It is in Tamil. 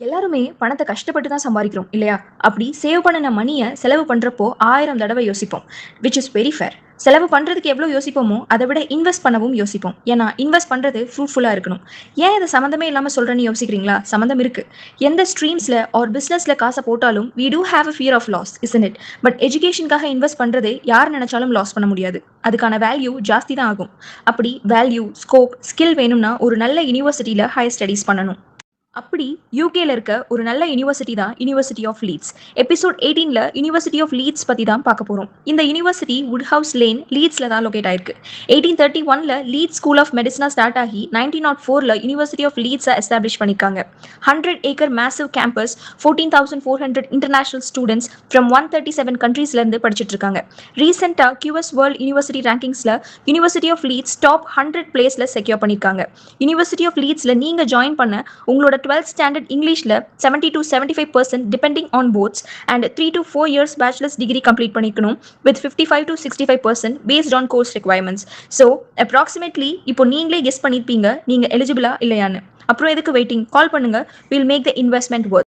எல்லாருமே பணத்தை கஷ்டப்பட்டு தான் சம்பாதிக்கிறோம் இல்லையா? அப்படி சேவ் பண்ணுன மணிய செலவு பண்றப்போ 1000 தடவை யோசிப்போம். Which is very fair. செலவு பண்றதுக்கு எவ்வளோ யோசிப்போமோ, அதை விட இன்வெஸ்ட் பண்ணவும் யோசிப்போம். ஏன்னா, இன்வெஸ்ட் பண்றது ஃப்ரூட்ஃபுல்லா இருக்கணும். ஏன் இத சம்மந்தமே இல்லாம சொல்றேன்னு யோசிக்கிறீங்களா? சம்மந்தம் இருக்கு. எந்த ஸ்ட்ரீம்ஸ்ல ஆர் பிசினஸ்ல காச போட்டாலும், we do have a fear of loss, isn't it? But எஜுகேஷனுக்காக இன்வெஸ்ட் பண்றது யார் நினைச்சாலும் லாஸ் பண்ண முடியாது. அதுக்கான வேல்யூ ஜாஸ்தி தான் ஆகும். அப்படி வேல்யூ, ஸ்கோப், ஸ்கில் வேணும்னா ஒரு நல்ல யூனிவர்சிட்டியில ஹையர் ஸ்டடீஸ் பண்ணணும். அப்படி யூகேல இருக்க ஒரு நல்ல யூனிவர்சிட்டி தான் யூனிவர்சிட்டி ஆஃப் லீட்ஸ். எபிசோட் 18ல யூனிவர்சிட்டி ஆஃப் லீட்ஸ் பத்தி தான் பார்க்க போறோம். இந்த யூனிவர்சிட்டி வுட்ஹவுஸ் லேன், லீட்ஸ்ல தான் லொகேட் ஆயிருக்கு. 1831ல லீட்ஸ் ஸ்கூல் ஆஃப் மெடிசனா ஸ்டார்ட் ஆகி 1904ல யூனிவர்சிட்டி ஆஃப் லீட்ஸை எஸ்டாப்ளிஷ் பண்ணிருக்காங்க. 100 acre massive campus, 14,400 international students from 137 கண்ட்ரீஸ்ல இருந்து படிச்சுட்டு இருக்காங்க. ரீசெண்டா QS வேர்ல்ட் யூனிவர்சிட்டி ரேங்கிங்ஸ்ல யூனிவர்சிட்டி ஆஃப் லீட்ஸ் டாப் 100 பிளேஸ்ல செக்யூர் பண்ணிருக்காங்க. யூனிவர்சிட்டி ஆஃப் லீட்ஸ்ல நீங்க ஜாயின் பண்ண உங்களோட 12th ஸ்டாண்டர்ட் இங்கிலீஷ்ல 70 to 75% depending on boards and 3 to 4 years bachelors degree complete பண்ணிக்கணும் with 55 to 65% based on course requirements. So approximately இப்போ நீங்களே கெஸ் பண்ணிருப்பீங்க நீங்க எலிஜிபிளா இல்லையான்னு. அப்புறம் எதுக்கு வெயிட்டிங்? கால் பண்ணுங்க. Will make the investment worth.